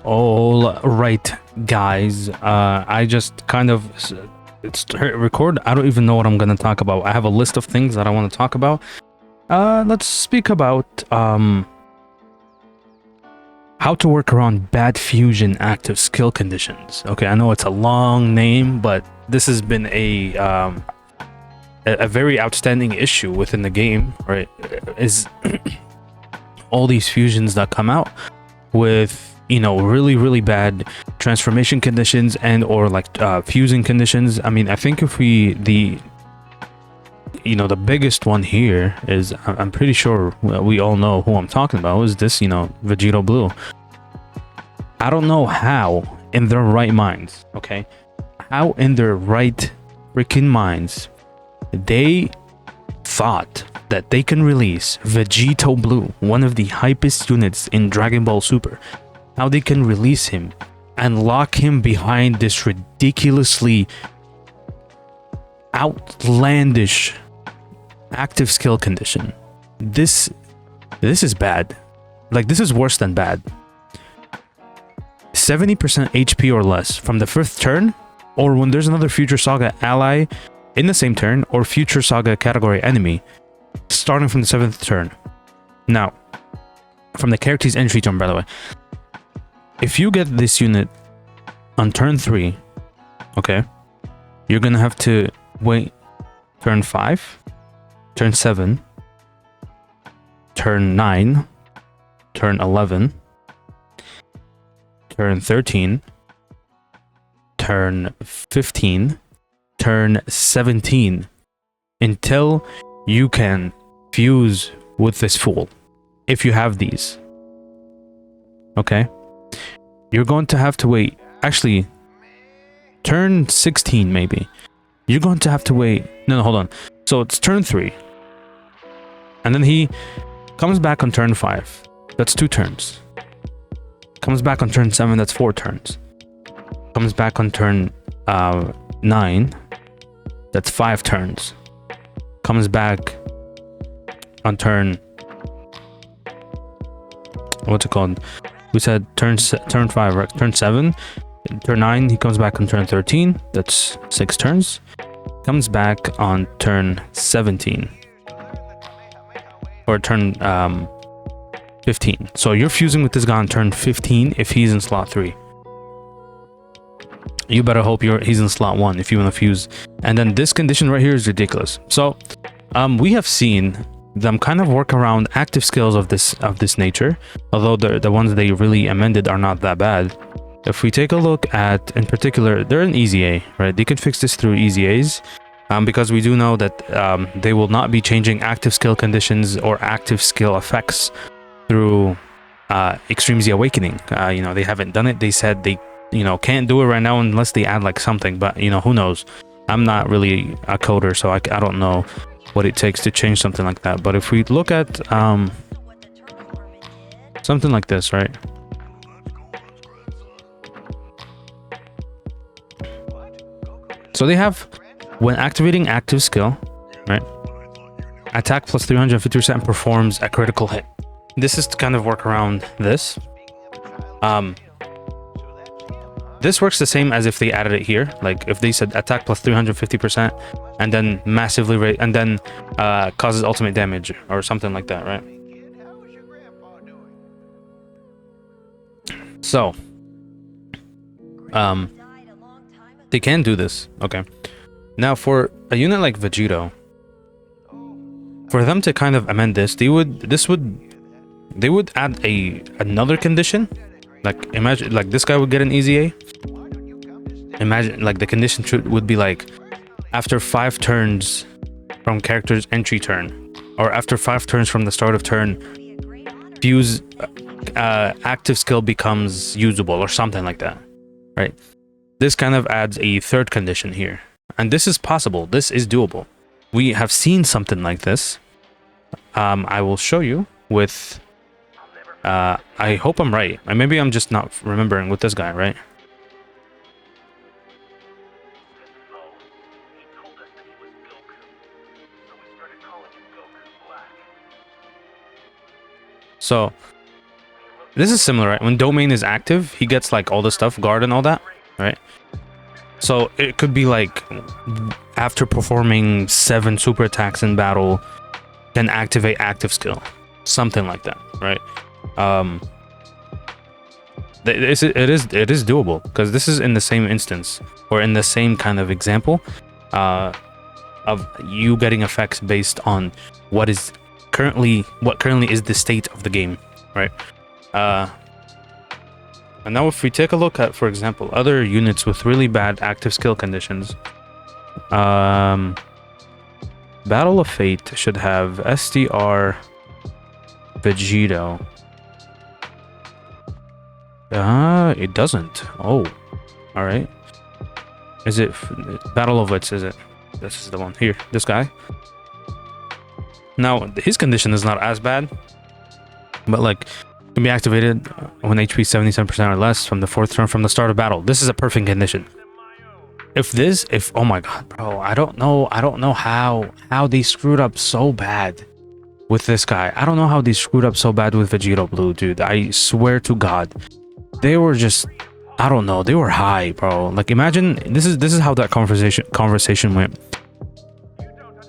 All right, guys. I just kind of record. I don't even know what I'm gonna talk about. I have a list of things that I want to talk about. Let's speak about how to work around bad fusion active skill conditions. Okay, I know it's a long name, but this has been a very outstanding issue within the game, right? Is all these fusions that come out with, you know, really bad transformation conditions and or like fusing conditions. I mean, I think if the biggest one here is, I'm pretty sure we all know who I'm talking about, is this, Vegito Blue. I don't know how in their right minds, okay, how in their right freaking minds they thought that they can release Vegito Blue, one of the hypest units in Dragon Ball Super, how they can release him and lock him behind this ridiculously outlandish active skill condition. This is bad. Like, this is worse than bad. 70% HP or less from the 5th turn, or when there's another Future Saga ally in the same turn, or Future Saga category enemy starting from the 7th turn. Now, from the character's entry turn, by the way, if you get this unit on turn 3, okay, you're gonna have to wait turn 5, turn 7, turn 9, turn 11, turn 13, turn 15, turn 17, until you can fuse with this fool. If you have these, okay, you're going to have to wait. Actually, turn 16 maybe. You're going to have to wait. No, hold on. So it's turn 3, and then he comes back on turn 5. That's 2 turns. Comes back on turn 7. That's 4 turns. Comes back on turn 9. That's 5 turns. Comes back on turn, what's it called? We said turn 5, right? Turn 7. Turn 9, he comes back on turn 13. That's 6 turns. Comes back on turn 17. Or turn 15. So you're fusing with this guy on turn 15 if he's in slot 3. You better hope he's in slot 1 if you want to fuse. And then this condition right here is ridiculous. So we have seen them kind of work around active skills of this nature, although the ones they really amended are not that bad. If we take a look at, in particular, they're an easy A, right? They can fix this through easy A's, because we do know that they will not be changing active skill conditions or active skill effects through Extreme Z Awakening. They haven't done it. They said they can't do it right now unless they add like something, but who knows. I'm not really a coder, so I don't know what it takes to change something like that. But if we look at something like this, right? So they have, when activating active skill, right, attack plus 350% performs a critical hit. This is to kind of work around this. This works the same as if they added it here. Like if they said attack plus 350% and then massively and then causes ultimate damage or something like that, right? So they can do this. Okay, now for a unit like Vegito, for them to kind of amend this, they would add another condition. Like, imagine, like, this guy would get an easy A. Imagine, like, the condition would be like, after 5 turns from character's entry turn, or after 5 turns from the start of turn, fuse active skill becomes usable, or something like that, right? This kind of adds a 3rd condition here, and this is possible. This is doable. We have seen something like this. I will show you with. I hope I'm right. Maybe I'm just not remembering with this guy, right? So This is similar, right? When domain is active, he gets like all the stuff, guard and all that, right? So it could be like after performing 7 super attacks in battle, then activate active skill, something like that, right? It is doable because this is in the same instance or in the same kind of example of you getting effects based on what currently is the state of the game, right? And now if we take a look at, for example, other units with really bad active skill conditions, Battle of Fate should have SDR Vegito. It doesn't. Oh, all right. Is it Battle of Wits? Is it? This is the one here. This guy. Now his condition is not as bad, but like can be activated when HP 77% or less from the 4th turn from the start of battle. This is a perfect condition. If oh my god, bro, I don't know how they screwed up so bad with this guy. I don't know how they screwed up so bad with Vegito Blue, dude. I swear to God, they were just, I don't know, they were high, bro. Like imagine this is how that conversation went.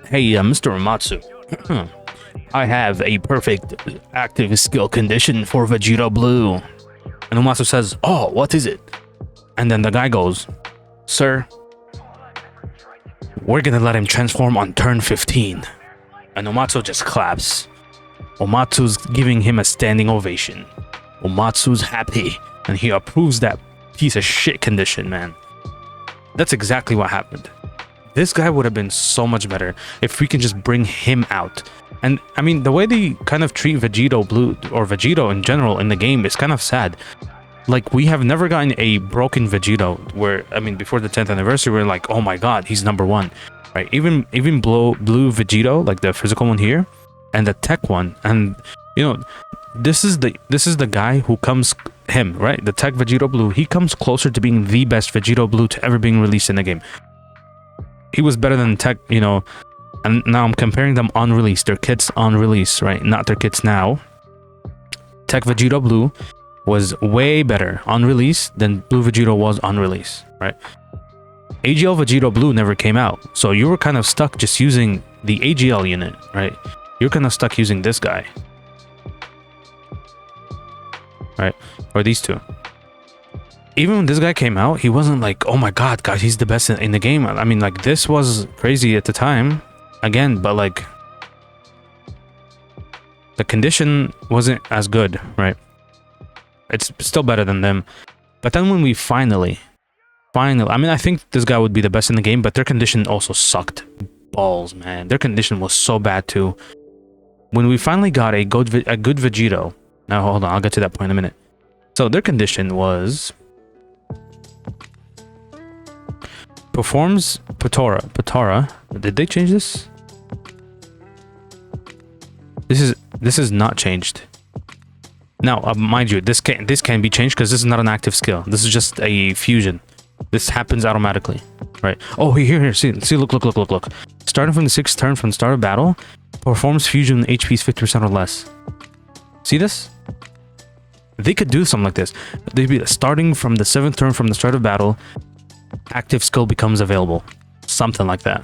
Hey, Mr. Umatsu. I have a perfect active skill condition for Vegito Blue. And Umatsu says, oh, what is it? And then the guy goes, sir, we're gonna let him transform on turn 15. And Umatsu just claps. Umatsu's giving him a standing ovation. Umatsu's happy. And he approves that piece of shit condition, man. That's exactly what happened. This guy would have been so much better if we can just bring him out. And I mean, the way they kind of treat Vegito Blue or Vegito in general in the game is kind of sad. Like, we have never gotten a broken Vegito where, I mean, before the 10th anniversary, we're like, oh my god, he's #1, right? Even blue Vegito, like the physical one here, and the tech one, and you know, this is the guy who comes right? The tech Vegito Blue, he comes closer to being the best Vegito Blue to ever being released in the game. He was better than tech, you know. And now I'm comparing them on release, their kits on release, right? Not their kits now. Tech Vegito Blue was way better on release than Blue Vegito was on release, right? AGL Vegito Blue never came out, so you were kind of stuck just using the AGL unit, right? You're kind of stuck using this guy, right? Or these two. Even when this guy came out, he wasn't like, oh my god, guys, he's the best in the game. I mean, like, this was crazy at the time. Again, but like the condition wasn't as good, right? It's still better than them. But then when we finally, I mean, I think this guy would be the best in the game, but their condition also sucked balls, man. Their condition was so bad too. When we finally got a good Vegito, now hold on, I'll get to that point in a minute. So their condition was performs Patara. Did they change this? This is not changed. Now, mind you, this can be changed because this is not an active skill. This is just a fusion. This happens automatically, right? Oh, here, see, look. Starting from the 6th turn from the start of battle, performs fusion HP's 50% or less. See this? They could do something like this. They'd be starting from the 7th turn from the start of battle, active skill becomes available, something like that.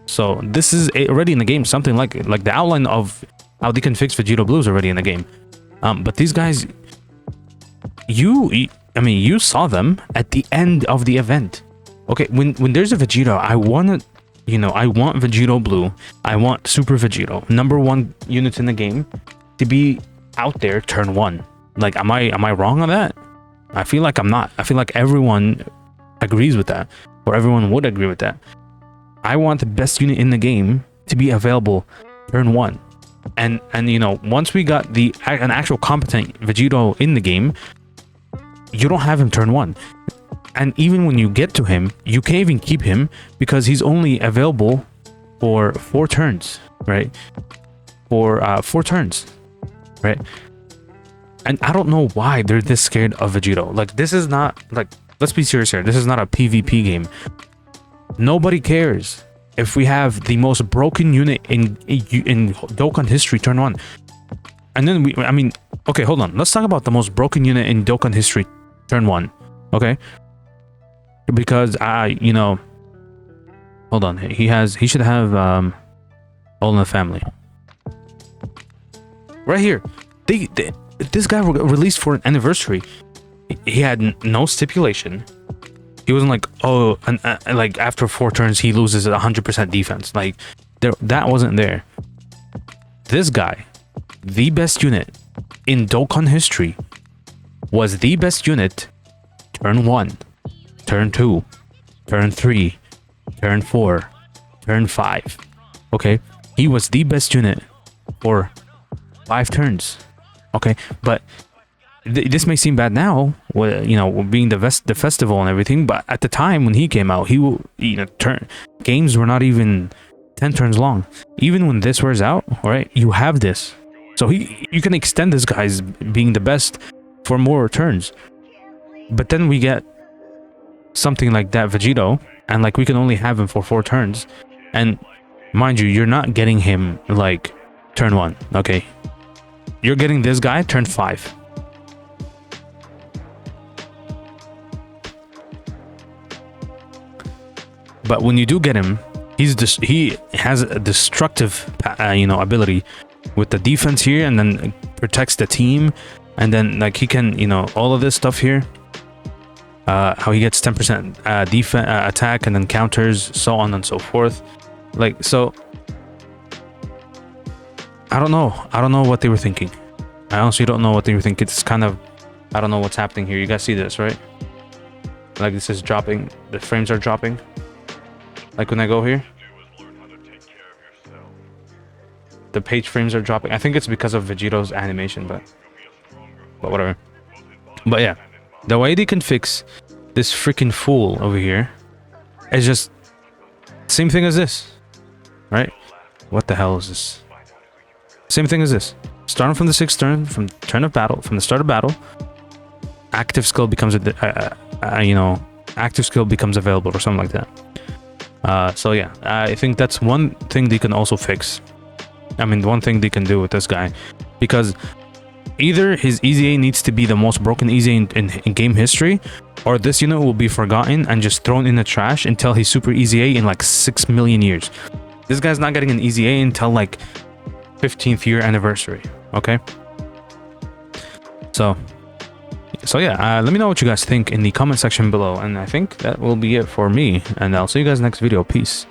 So this is already in the game, something like the outline of how they can fix Vegito Blue is already in the game. But these guys, I mean, you saw them at the end of the event. Okay, when there's a Vegito, I want Vegito Blue, I want Super Vegito, #1 units in the game, to be out there turn 1. Like, am I wrong on that? I feel like I'm not. I feel like everyone agrees with that, or everyone would agree with that. I want the best unit in the game to be available turn 1. And you know, once we got an actual competent Vegito in the game, you don't have him turn 1. And even when you get to him, you can't even keep him because he's only available for 4 turns, right? For 4 turns, right? And I don't know why they're this scared of Vegito. Like, this is not, like, let's be serious here. This is not a PvP game. Nobody cares if we have the most broken unit in Dokkan history turn 1. And then I mean, okay, hold on. Let's talk about the most broken unit in Dokkan history, turn 1. Okay? Because you know, hold on. He should have All in the Family. Right here. This guy released for an anniversary. He had no stipulation. He wasn't like, oh, like after 4 turns he loses 100% defense. Like that wasn't there. This guy, the best unit in Dokkan history, was the best unit turn 1, turn 2, turn 3, turn 4, turn 5. Okay, he was the best unit for 5 turns. Okay, but this may seem bad now, you know, being the festival and everything, but at the time when he came out, games were not even 10 turns long. Even when this wears out, all right, you have this, so you can extend this guy's being the best for more turns. But then we get something like that Vegito, and like we can only have him for 4 turns, and mind you, you're not getting him like turn 1. Okay, you're getting this guy turn 5. But when you do get him, he has a destructive you know, ability with the defense here, and then protects the team, and then like he can, you know, all of this stuff here, how he gets 10% defense attack and then counters, so on and so forth. Like, so I don't know what they were thinking. I honestly don't know what they were thinking. It's kind of, I don't know what's happening here. You guys see this, right? Like this is dropping, the frames are dropping. Like when I go here, the page frames are dropping. I think it's because of Vegito's animation, but whatever. But yeah, the way they can fix this freaking fool over here is just same thing as this, right? What the hell is this? Same thing as this. Starting from the 6th turn, from turn of battle, from the start of battle, active skill becomes you know, active skill becomes available or something like that. So yeah, I think that's one thing they can also fix. I mean, one thing they can do with this guy, because either his EZA needs to be the most broken EZA in game history, or this unit will be forgotten and just thrown in the trash until he's super EZA in like 6 million years. This guy's not getting an EZA until like 15th year anniversary. Okay, so yeah, let me know what you guys think in the comment section below, and I think that will be it for me, and I'll see you guys next video. Peace.